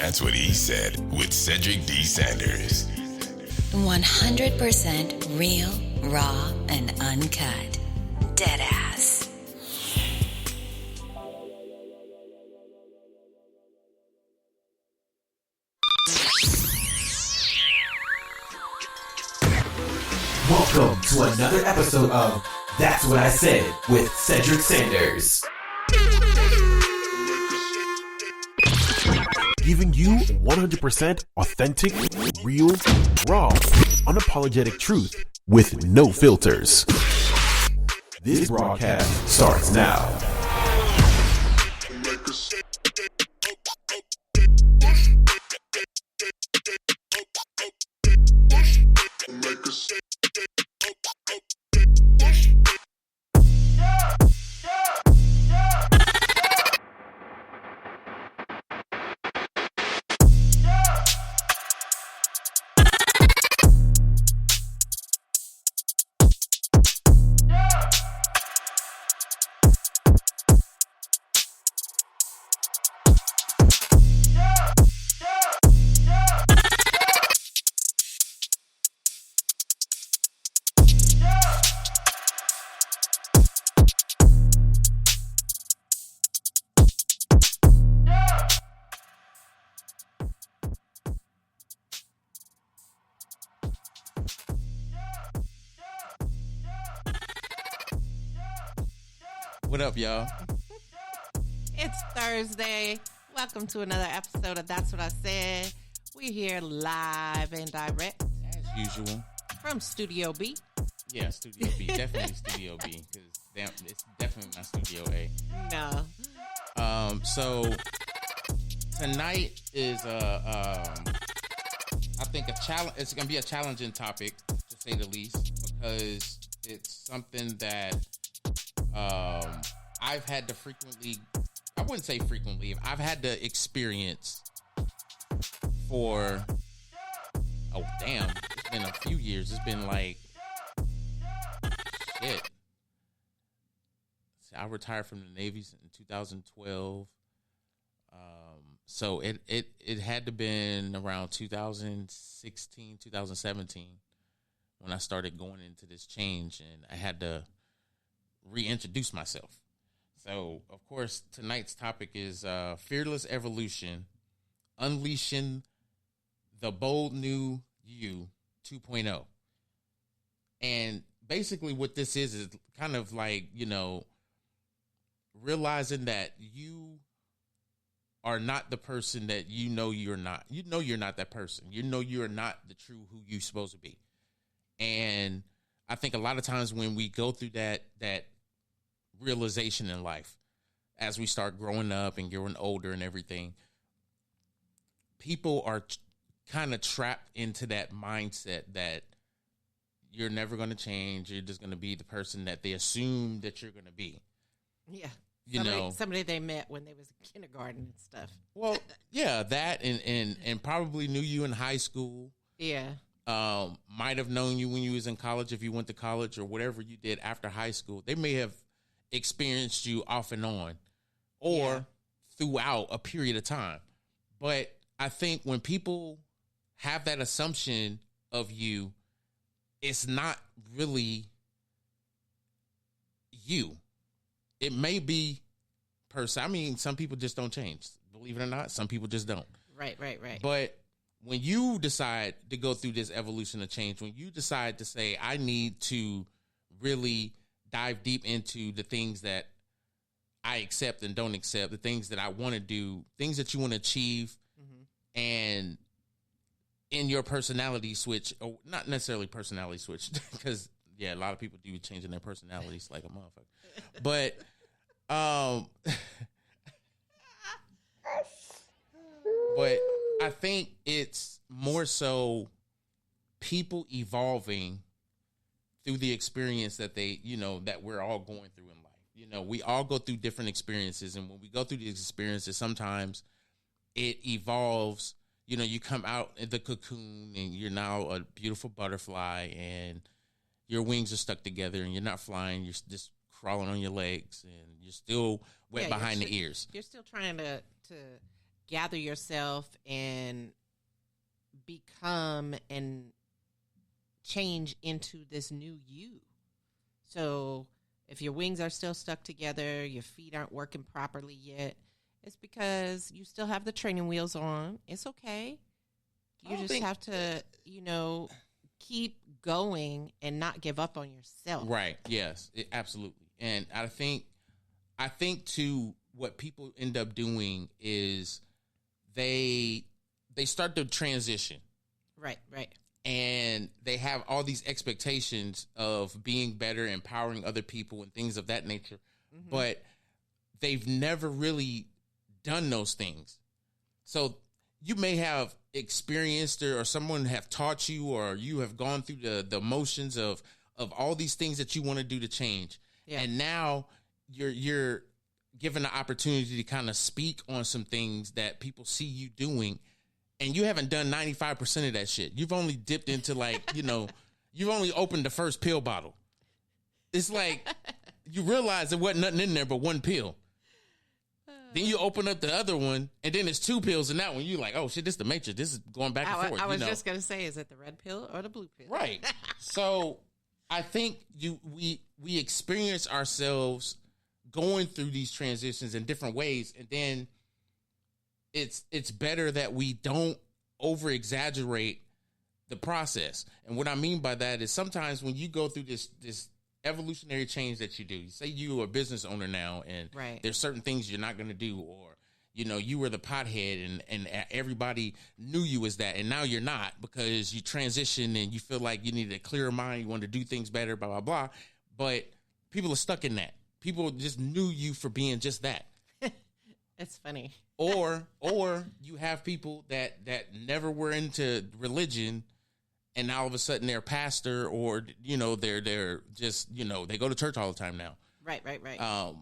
That's What He Said with Cedric D. Sanders. 100% real, raw, and uncut. Deadass. Welcome to another episode of That's What I Said with Cedric Sanders. Giving you 100% authentic, real, raw, unapologetic truth with no filters. This broadcast starts now. What up, y'all? It's Thursday. Welcome to another episode of That's What I Said. We're here live and direct. As usual. From Studio B. Yeah, Studio B. Definitely Studio B. Because it's definitely not Studio A. No. So, tonight is, I think, a challenge. It's going to be a challenging topic, to say the least. Because it's something that I've had to I wouldn't say frequently, I've had to experience for, it's been a few years. It's been like, shit. I retired from the Navy in 2012. So it had to been around 2016, 2017 when I started going into this change, and I had to reintroduce myself. So, of course, tonight's topic is Fearless Evolution, Unleashing the Bold New You 2.0. And basically what this is kind of like, realizing that you are not the person that you know you're not. You know you're not that person. You know you're not the true who you're supposed to be. And I think a lot of times when we go through that realization in life, as we start growing up and growing older and everything, people are kind of trapped into that mindset that you're never going to change. You're just going to be the person that they assume that you're going to be. Yeah. Somebody they met when they was in kindergarten and stuff. Well, yeah, that and probably knew you in high school. Yeah. Might have known you when you was in college, if you went to college or whatever you did after high school. They may have experienced you off and on or throughout a period of time. But I think when people have that assumption of you, it's not really you. It may be person. I mean, some people just don't change. Believe it or not, some people just don't. Right. But when you decide to go through this evolution of change, when you decide to say, I need to really dive deep into the things that I accept and don't accept, the things that I want to do, things that you want to achieve, and in your personality switch, or not necessarily personality switch, because, a lot of people do changing their personalities like a motherfucker. But, but I think it's more so people evolving through the experience that they, that we're all going through in life. We all go through different experiences, and when we go through these experiences, sometimes it evolves. You come out in the cocoon and you're now a beautiful butterfly and your wings are stuck together and you're not flying. You're just crawling on your legs and you're still wet behind the ears. You're still trying to gather yourself and become and change into this new you. So if your wings are still stuck together, your feet aren't working properly yet, it's because you still have the training wheels on. It's okay. You just have to, keep going and not give up on yourself. Right. Yes, absolutely. And I think too, what people end up doing is they start to transition. Right. And they have all these expectations of being better, empowering other people and things of that nature. Mm-hmm. But they've never really done those things. So you may have experienced or someone have taught you, or you have gone through the motions of all these things that you want to do to change. Yeah. And now you're given the opportunity to kind of speak on some things that people see you doing, and you haven't done 95% of that shit. You've only dipped into you've only opened the first pill bottle. It's like you realize there wasn't nothing in there but one pill. Then you open up the other one, and then it's two pills in that one. You're like, oh, shit, this is the Matrix. This is going back and forth. I was just going to say, is it the red pill or the blue pill? Right. So I think we experience ourselves going through these transitions in different ways, and then it's better that we don't over-exaggerate the process. And what I mean by that is sometimes when you go through this evolutionary change that you do, you say you are a business owner now, and there's certain things you're not going to do, or you were the pothead and everybody knew you as that, and now you're not because you transition and you feel like you need a clearer mind, you want to do things better, blah blah blah. But people are stuck in that. People just knew you for being just that. It's funny. or you have people that never were into religion, and all of a sudden they're a pastor, or they're just they go to church all the time now. Right. I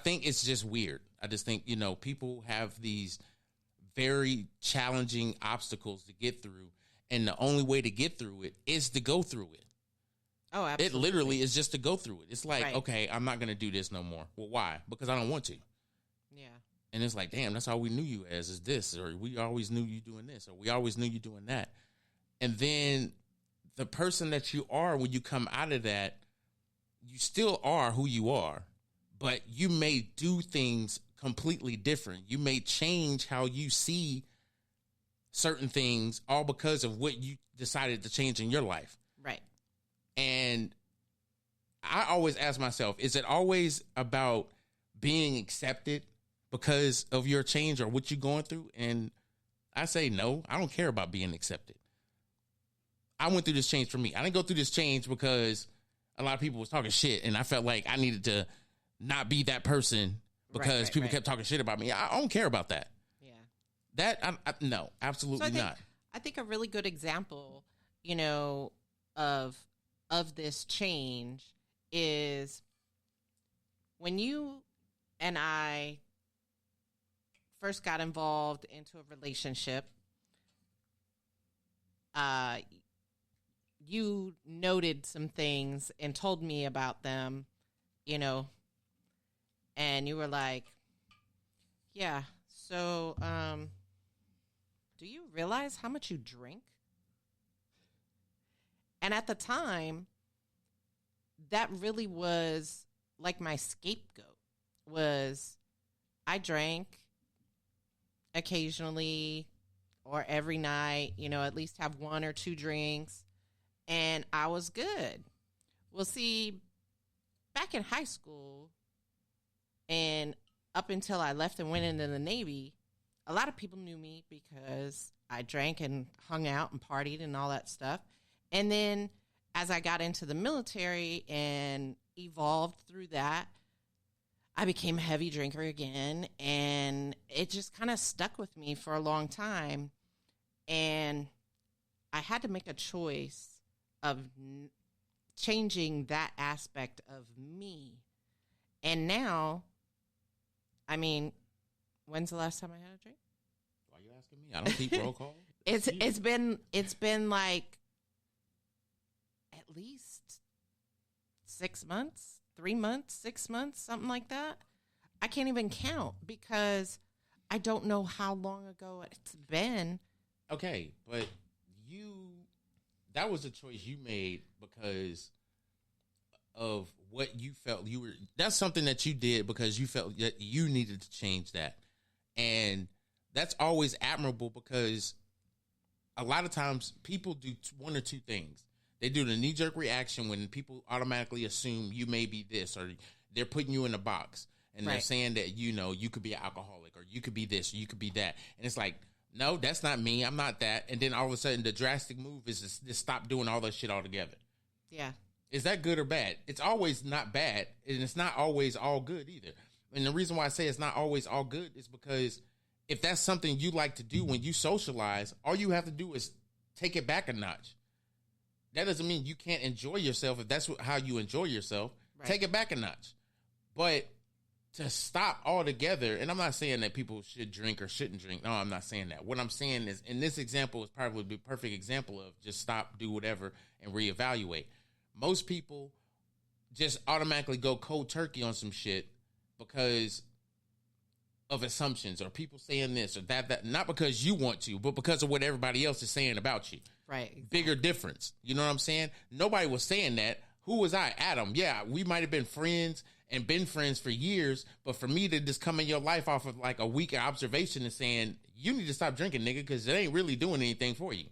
think it's just weird. I just think people have these very challenging obstacles to get through, and the only way to get through it is to go through it. Oh, absolutely. It literally is just to go through it. It's like, okay, I'm not going to do this no more. Well, why? Because I don't want to. Yeah. And it's like, damn, that's all we knew you as, is this, or we always knew you doing this, or we always knew you doing that. And then the person that you are when you come out of that, you still are who you are, but you may do things completely different. You may change how you see certain things, all because of what you decided to change in your life. Right. And I always ask myself, is it always about being accepted because of your change or what you're going through? And I say, no, I don't care about being accepted. I went through this change for me. I didn't go through this change because a lot of people was talking shit, and I felt like I needed to not be that person because people kept talking shit about me. I don't care about that. Yeah. That, no, absolutely not. I think a really good example, of this change is when you and I first got involved into a relationship. You noted some things and told me about them, and you were like, yeah, so do you realize how much you drink? And at the time, that really was like my scapegoat. Was I drank occasionally or every night, at least have one or two drinks, and I was good. Well, see, back in high school and up until I left and went into the Navy, a lot of people knew me because I drank and hung out and partied and all that stuff. And then as I got into the military and evolved through that, I became a heavy drinker again, and it just kind of stuck with me for a long time. And I had to make a choice of changing that aspect of me. And now, I mean, when's the last time I had a drink? Why are you asking me? I don't keep roll call. It's been like at least 6 months, 3 months, 6 months, something like that. I can't even count because I don't know how long ago it's been. Okay, but that was a choice you made because of what you felt that's something that you did because you felt that you needed to change that. And that's always admirable because a lot of times people do one or two things. They do the knee-jerk reaction when people automatically assume you may be this, or they're putting you in a box and they're saying that, you could be an alcoholic, or you could be this, or you could be that. And it's like, no, that's not me. I'm not that. And then all of a sudden the drastic move is to just stop doing all that shit altogether. Yeah. Is that good or bad? It's always not bad, and it's not always all good either. And the reason why I say it's not always all good is because if that's something you like to do when you socialize, all you have to do is take it back a notch. That doesn't mean you can't enjoy yourself if that's how you enjoy yourself. Right. Take it back a notch. But to stop altogether, and I'm not saying that people should drink or shouldn't drink. No, I'm not saying that. What I'm saying is, in this example is probably the perfect example of just stop, do whatever, and reevaluate. Most people just automatically go cold turkey on some shit because of assumptions or people saying this or that, not because you want to, but because of what everybody else is saying about you. Right. Exactly. Bigger difference. You know what I'm saying? Nobody was saying that. Who was I? Adam. Yeah, we might have been friends and been friends for years, but for me to just come in your life off of like a week of observation and saying, you need to stop drinking, nigga, because it ain't really doing anything for you.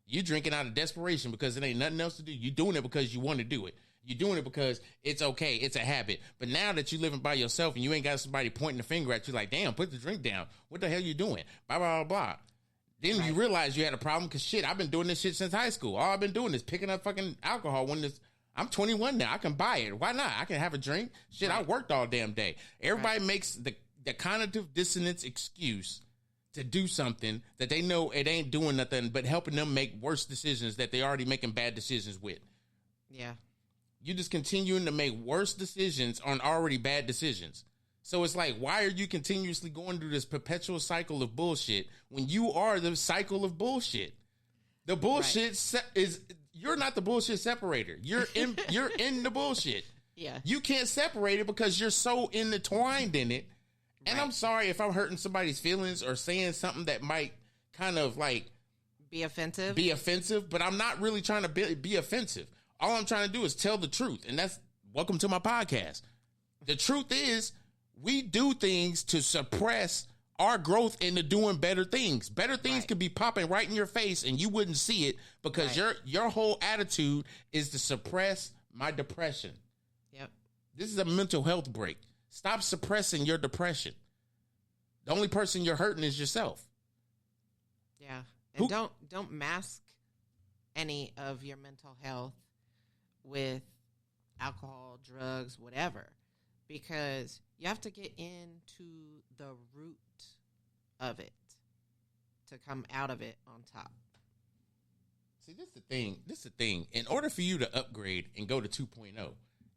You drinking out of desperation because it ain't nothing else to do. You doing it because you want to do it. You're doing it because it's okay. It's a habit. But now that you're living by yourself and you ain't got somebody pointing the finger at you like, damn, put the drink down. What the hell you doing? Blah, blah, blah, blah. Then you realize you had a problem because shit, I've been doing this shit since high school. All I've been doing is picking up fucking alcohol I'm 21 now. I can buy it. Why not? I can have a drink. Shit, I worked all damn day. Everybody makes the cognitive dissonance excuse to do something that they know it ain't doing nothing but helping them make worse decisions that they already making bad decisions with. Yeah. You just continuing to make worse decisions on already bad decisions. So it's like, why are you continuously going through this perpetual cycle of bullshit when you are the cycle of bullshit? The bullshit is, you're not the bullshit separator. You're in the bullshit. Yeah. You can't separate it because you're so intertwined in it. And I'm sorry if I'm hurting somebody's feelings or saying something that might kind of like be offensive, but I'm not really trying to be offensive. All I'm trying to do is tell the truth. And that's welcome to my podcast. The truth is we do things to suppress our growth into doing better things. Better things could be popping right in your face and you wouldn't see it because your whole attitude is to suppress my depression. Yep. This is a mental health break. Stop suppressing your depression. The only person you're hurting is yourself. Yeah. And don't mask any of your mental health with alcohol, drugs, whatever, because you have to get into the root of it to come out of it on top. See, this is the thing. In order for you to upgrade and go to 2.0,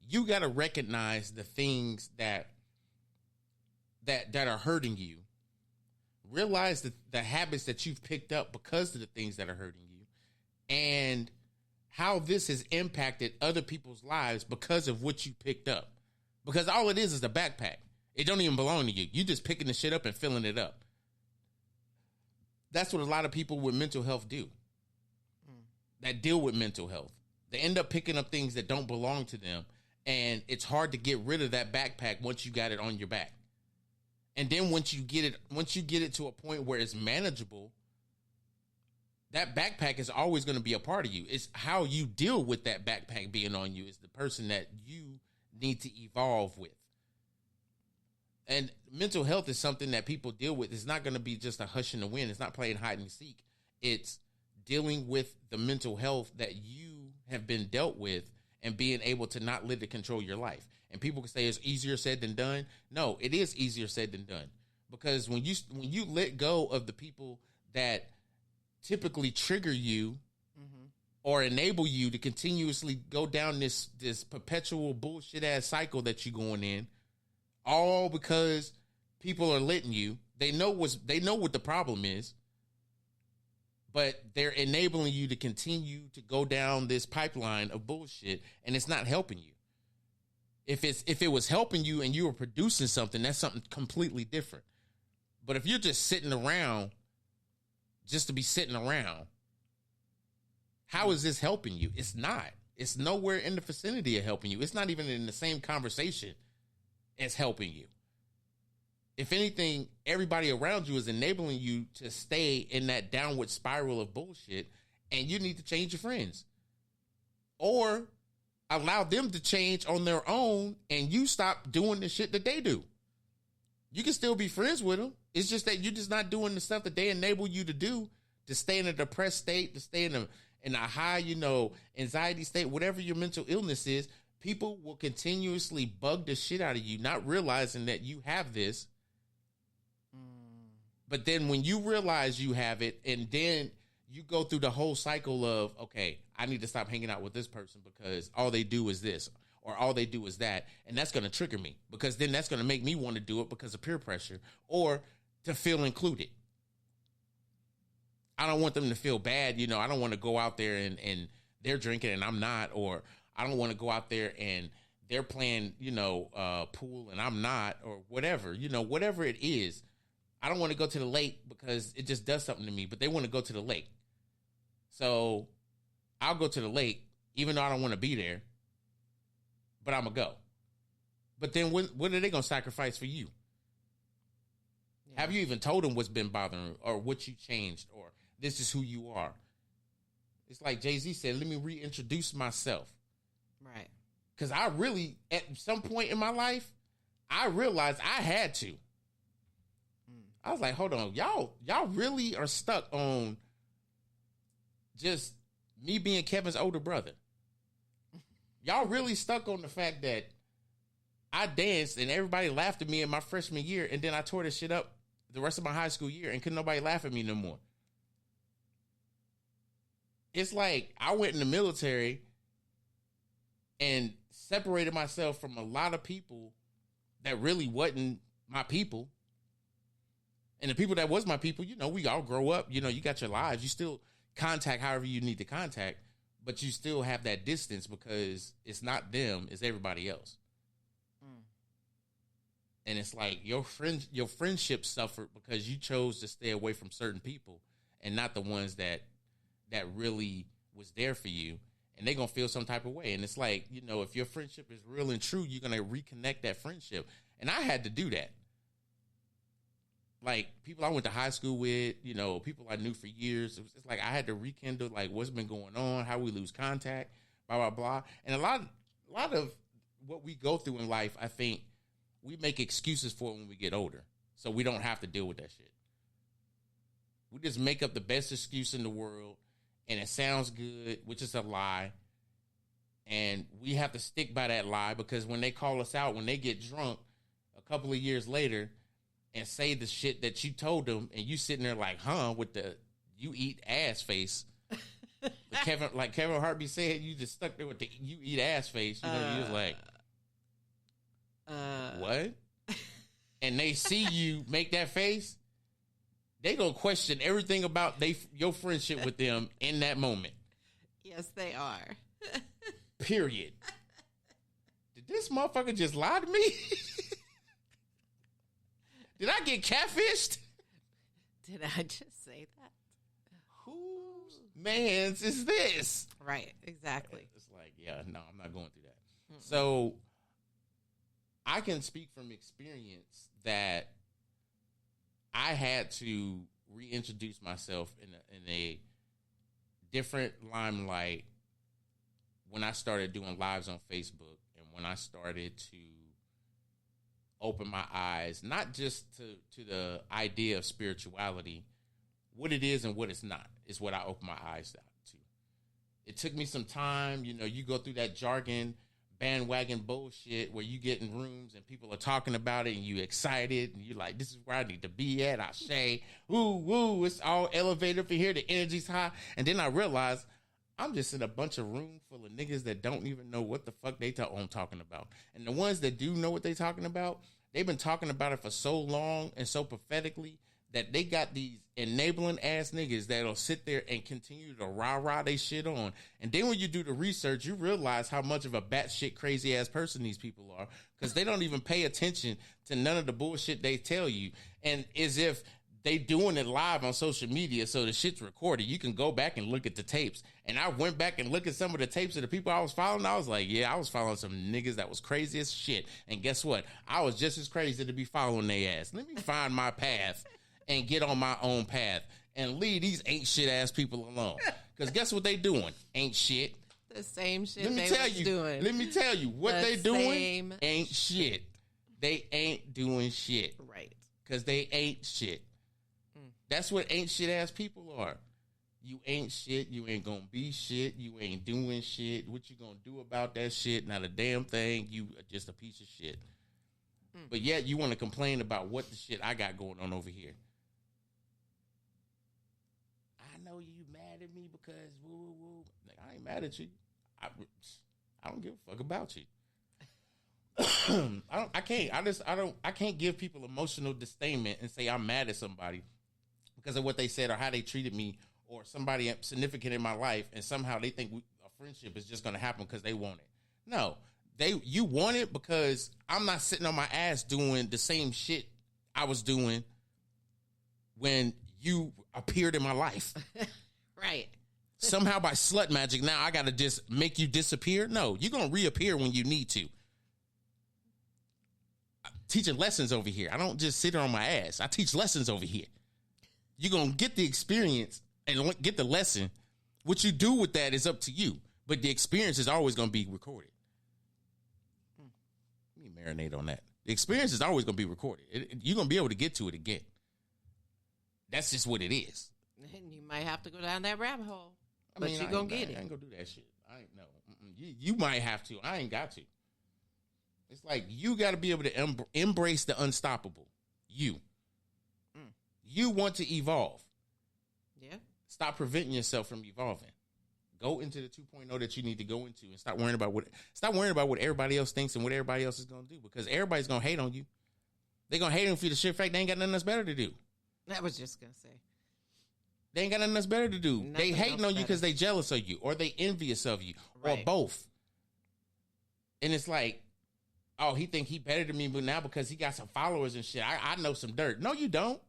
you got to recognize the things that are hurting you. Realize the habits that you've picked up because of the things that are hurting you, and how this has impacted other people's lives because of what you picked up. Because all it is a backpack. It don't even belong to you. You just picking the shit up and filling it up. That's what a lot of people with mental health do. That deal with mental health. They end up picking up things that don't belong to them. And it's hard to get rid of that backpack once you got it on your back. And then once you get it to a point where it's manageable, that backpack is always going to be a part of you. It's how you deal with that backpack being on you is the person that you need to evolve with. And mental health is something that people deal with. It's not going to be just a hush in the wind. It's not playing hide and seek. It's dealing with the mental health that you have been dealt with and being able to not let it control your life. And people can say it's easier said than done. No, it is easier said than done. Because when you let go of the people that typically trigger you or enable you to continuously go down this perpetual bullshit ass cycle that you're going in, all because people are letting you. They know what the problem is, but they're enabling you to continue to go down this pipeline of bullshit, and it's not helping you. If it was helping you and you were producing something, that's something completely different. But if you're just sitting around just to be sitting around, how is this helping you? It's not. It's nowhere in the vicinity of helping you. It's not even in the same conversation as helping you. If anything, everybody around you is enabling you to stay in that downward spiral of bullshit, and you need to change your friends. Or allow them to change on their own, and you stop doing the shit that they do. You can still be friends with them. It's just that you're just not doing the stuff that they enable you to do, to stay in a depressed state, to stay in a high, anxiety state, whatever your mental illness is. People will continuously bug the shit out of you, not realizing that you have this. But then when you realize you have it, and then you go through the whole cycle of, okay, I need to stop hanging out with this person because all they do is this, or all they do is that. And that's going to trigger me, because then that's going to make me want to do it because of peer pressure or to feel included. I don't want them to feel bad. I don't want to go out there and they're drinking and I'm not, or I don't want to go out there and they're playing, pool and I'm not, or whatever, whatever it is. I don't want to go to the lake because it just does something to me, but they want to go to the lake. So I'll go to the lake, even though I don't want to be there, but I'm going to go. But then what are they going to sacrifice for you? Yeah. Have you even told them what's been bothering, or what you changed, or this is who you are? It's like Jay-Z said, let me reintroduce myself. Right. Because I really, at some point in my life, I realized I had to. I was like, hold on, y'all really are stuck on just me being Kevin's older brother. Y'all really stuck on the fact that I danced and everybody laughed at me in my freshman year, and then I tore this shit up the rest of my high school year and couldn't nobody laugh at me no more. It's like I went in the military and separated myself from a lot of people that really wasn't my people. And the people that was my people, we all grow up, you got your lives. You still contact however you need to contact, but you still have that distance because it's not them, it's everybody else. And it's like your friendship suffered because you chose to stay away from certain people and not the ones that really was there for you. And they're going to feel some type of way. And it's like, if your friendship is real and true, you're going to reconnect that friendship. And I had to do that. Like, people I went to high school with, people I knew for years. It's like I had to rekindle, like, what's been going on, how we lose contact, blah, blah, blah. And a lot of what we go through in life, I think, we make excuses for when we get older. So we don't have to deal with that shit. We just make up the best excuse in the world, and it sounds good, which is a lie. And we have to stick by that lie, because when they call us out, when they get drunk a couple of years later and say the shit that you told them, and you sitting there like, with the you eat ass face. Like Kevin Hart be saying, you just stuck there with the you eat ass face. You was like, what? And they see you make that face, they gonna question everything about your friendship with them in that moment. Yes, they are. Period. Did this motherfucker just lie to me? Did I get catfished? Did I just say that? Whose man's is this? Right, exactly. It's like, yeah, no, I'm not going through that. Mm-mm. So I can speak from experience that I had to reintroduce myself in a different limelight when I started doing lives on Facebook, and when I started to open my eyes, not just to the idea of spirituality, what it is and what it's not, is what I opened my eyes out to. It took me some time. You go through that jargon, bandwagon bullshit where you get in rooms and people are talking about it and you excited and you're like, this is where I need to be at. I say, woo, woo, it's all elevated for here. The energy's high. And then I realized I'm just in a bunch of room full of niggas that don't even know what the fuck I'm talking about. And the ones that do know what they talking about, they've been talking about it for so long and so pathetically that they got these enabling ass niggas that'll sit there and continue to rah-rah they shit on. And then when you do the research, you realize how much of a batshit crazy ass person these people are, because they don't even pay attention to none of the bullshit they tell you. And as if they doing it live on social media, so the shit's recorded. You can go back and look at the tapes. And I went back and looked at some of the tapes of the people I was following. I was like, yeah, I was following some niggas that was crazy as shit. And guess what? I was just as crazy to be following their ass. Let me find my path and get on my own path and leave these ain't shit ass people alone. Because guess what they doing? Ain't shit. The same shit they was doing. Let me tell you, what they doing ain't shit. They ain't doing shit. Right. Because they ain't shit. That's what ain't shit ass people are. You ain't shit. You ain't gonna be shit. You ain't doing shit. What you gonna do about that shit? Not a damn thing. You are just a piece of shit. But yet you want to complain about what the shit I got going on over here. I know you mad at me because woo woo woo. Like, I ain't mad at you. I don't give a fuck about you. I can't give people emotional disdainment and say I'm mad at somebody because of what they said or how they treated me or somebody significant in my life, and somehow they think a friendship is just going to happen because they want it. No, you want it because I'm not sitting on my ass doing the same shit I was doing when you appeared in my life. Right. Somehow by slut magic, now I got to just make you disappear? No, you're going to reappear when you need to. I'm teaching lessons over here. I don't just sit here on my ass. I teach lessons over here. You're going to get the experience and get the lesson. What you do with that is up to you. But the experience is always going to be recorded. Let me marinate on that. The experience is always going to be recorded. You're going to be able to get to it again. That's just what it is. And you might have to go down that rabbit hole. But you're going to get it. I ain't going to do that shit. I ain't, no. You might have to. I ain't got to. It's like you got to be able to embrace the unstoppable. You want to evolve. Yeah. Stop preventing yourself from evolving. Go into the 2.0 that you need to go into and stop worrying about what everybody else thinks and what everybody else is going to do, because everybody's going to hate on you. They're going to hate on you for the sheer fact they ain't got nothing else better to do. I was just going to say. They ain't got nothing else better to do. They hating on you because they jealous of you or they envious of you or both. And it's like, oh, he think he better than me, but now because he got some followers and shit, I know some dirt. No, you don't.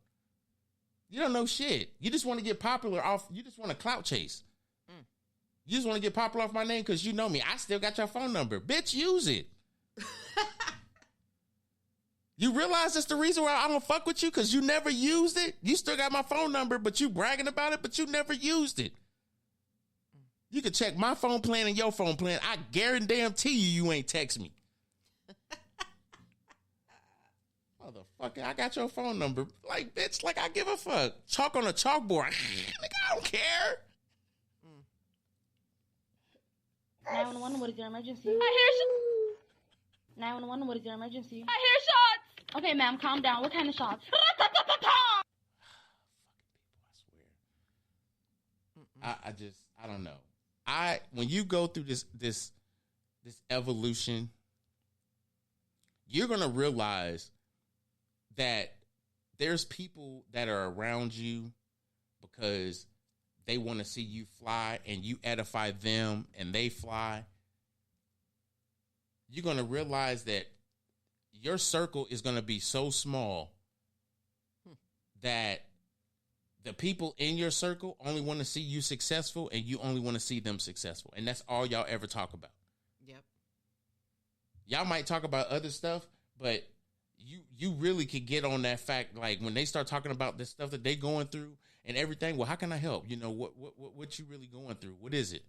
You don't know shit. You just want to get popular off. You just want to clout chase. You just want to get popular off my name because you know me. I still got your phone number. Bitch, use it. You realize that's the reason why I don't fuck with you? Because you never used it? You still got my phone number, but you bragging about it, but you never used it. You can check my phone plan and your phone plan. I guarantee you ain't text me. Motherfucker, I got your phone number. Like, bitch, like I give a fuck. Chalk on a chalkboard. Nigga, I don't care. 911, what is your emergency? I hear shots. 911, what is your emergency? I hear shots. Okay, ma'am, calm down. What kind of shots? I don't know. When you go through this evolution, you're gonna realize that there's people that are around you because they want to see you fly and you edify them and they fly. You're going to realize that your circle is going to be so small that the people in your circle only want to see you successful and you only want to see them successful. And that's all y'all ever talk about. Yep. Y'all might talk about other stuff, but you really could get on that fact. Like when they start talking about the stuff that they going through and everything, well, how can I help? You know, what you really going through? What is it?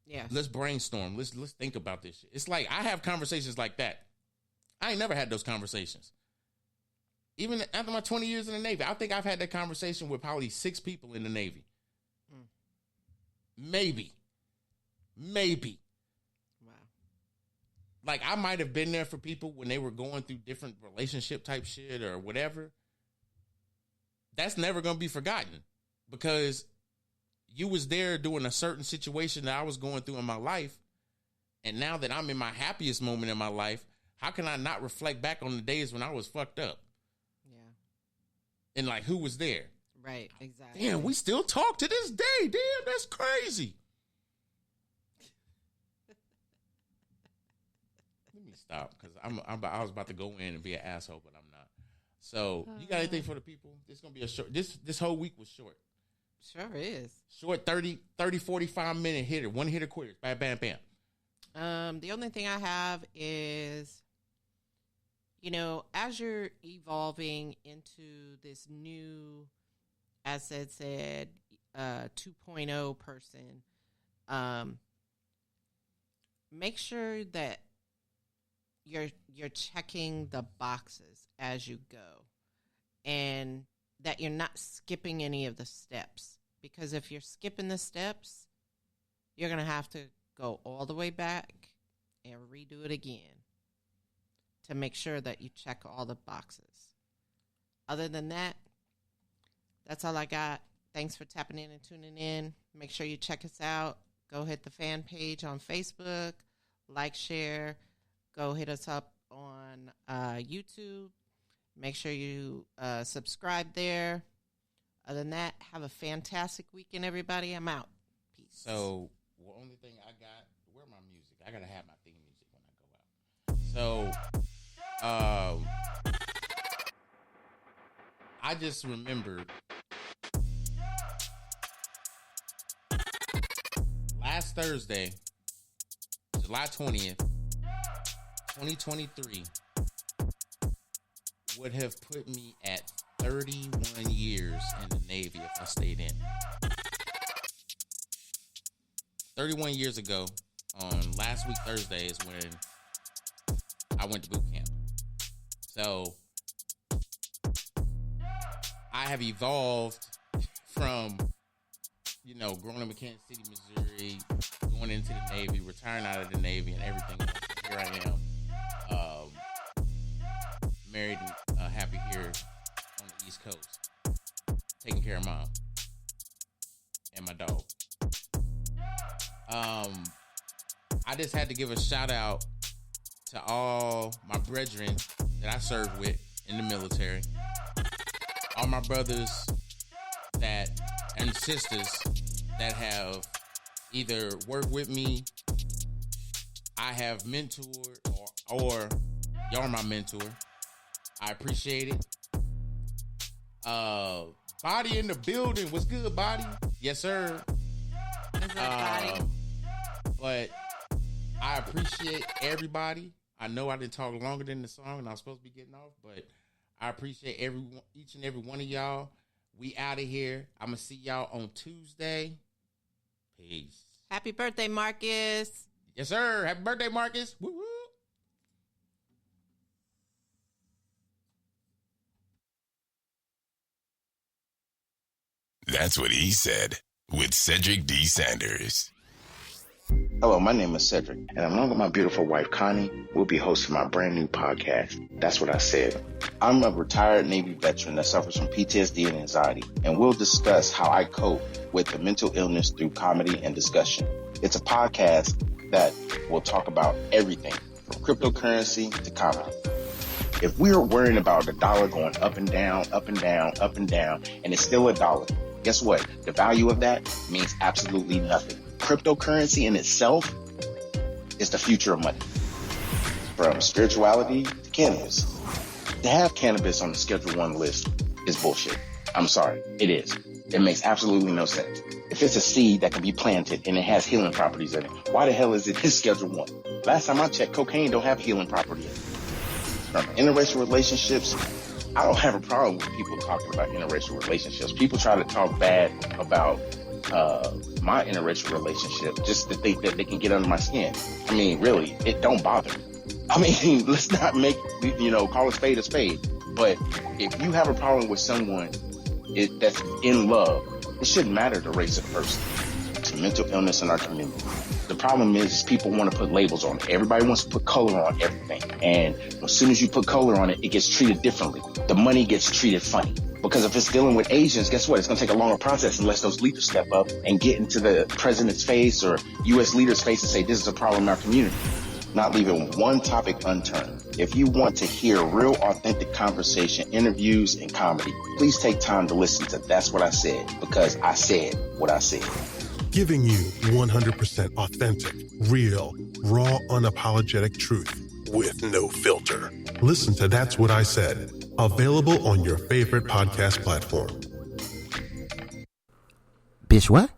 Yeah. Let's brainstorm. Let's think about this shit. It's like I have conversations like that. I ain't never had those conversations. Even after my 20 years in the Navy, I think I've had that conversation with probably 6 people in the Navy. Maybe. Wow. Like I might have been there for people when they were going through different relationship type shit or whatever. That's never going to be forgotten because you was there during a certain situation that I was going through in my life. And now that I'm in my happiest moment in my life, how can I not reflect back on the days when I was fucked up? Yeah. and like who was there. Right, exactly. Damn, we still talk to this day. Damn, that's crazy. Let me stop because I was about to go in and be an asshole, but I'm not. So you got anything for the people? This gonna be a short. This whole week was short. Sure is. Short 30, 45 minute hitter. One hitter quitters. Bam, bam, bam. The only thing I have is, as you're evolving into this new, as said, 2.0 person, make sure that you're checking the boxes as you go, and that you're not skipping any of the steps. Because if you're skipping the steps, you're going to have to go all the way back and redo it again to make sure that you check all the boxes. Other than that, that's all I got. Thanks for tapping in and tuning in. Make sure you check us out. Go hit the fan page on Facebook. Like, share. Go hit us up on YouTube. Make sure you subscribe there. Other than that, have a fantastic weekend, everybody. I'm out. Peace. So, the only thing I got, where my music? I got to have my theme music when I go out. So, I just remembered last Thursday, July 20th, 2023, would have put me at 31 years in the Navy if I stayed in. 31 years ago, on last week Thursday, is when I went to boot camp. So, I have evolved from, growing up in Kansas City, Missouri, going into the Navy, retiring out of the Navy, and everything else. Here I am, married and happy here on the East Coast, taking care of mom and my dog. I just had to give a shout out to all my brethren that I served with in the military, all my brothers and sisters that have either worked with me, I have mentored, or y'all are my mentor. I appreciate it. Body in the building. What's good, Body? Yes, sir. Body? But I appreciate everybody. I know I didn't talk longer than the song and I was supposed to be getting off, but I appreciate each and every one of y'all. We out of here. I'm going to see y'all on Tuesday. Peace. Happy birthday, Marcus. Yes, sir. Happy birthday, Marcus. Woo woo. That's what he said with Cedric D. Sanders. Hello, my name is Cedric, and along with my beautiful wife, Connie, we'll be hosting my brand new podcast, That's What I Said. I'm a retired Navy veteran that suffers from PTSD and anxiety, and we'll discuss how I cope with the mental illness through comedy and discussion. It's a podcast that will talk about everything from cryptocurrency to comedy. If we're worrying about the dollar going up and down, up and down, up and down, and it's still a dollar, guess what? The value of that means absolutely nothing. Cryptocurrency in itself is the future of money. From spirituality to cannabis. To have cannabis on the Schedule 1 list is bullshit. I'm sorry, it is. It makes absolutely no sense. If it's a seed that can be planted and it has healing properties in it, why the hell is it in Schedule 1? Last time I checked, cocaine don't have healing property in it. From interracial relationships, I don't have a problem with people talking about interracial relationships. People try to talk bad about my interracial relationship just to think that they can get under my skin. I mean, really, it don't bother me. I mean, let's not make, call a spade a spade. But if you have a problem with someone that's in love, it shouldn't matter the race of the person. It's mental illness in our community. The problem is people want to put labels on it. Everybody wants to put color on everything. And as soon as you put color on it, it gets treated differently. The money gets treated funny. Because if it's dealing with Asians, guess what? It's going to take a longer process unless those leaders step up and get into the president's face or U.S. leader's face and say, this is a problem in our community. not leaving one topic unturned. If you want to hear real authentic conversation, interviews, and comedy, please take time to listen to That's What I Said, because I said what I said. Giving you 100% authentic, real, raw, unapologetic truth with no filter. Listen to That's What I Said, available on your favorite podcast platform. Bitch, what?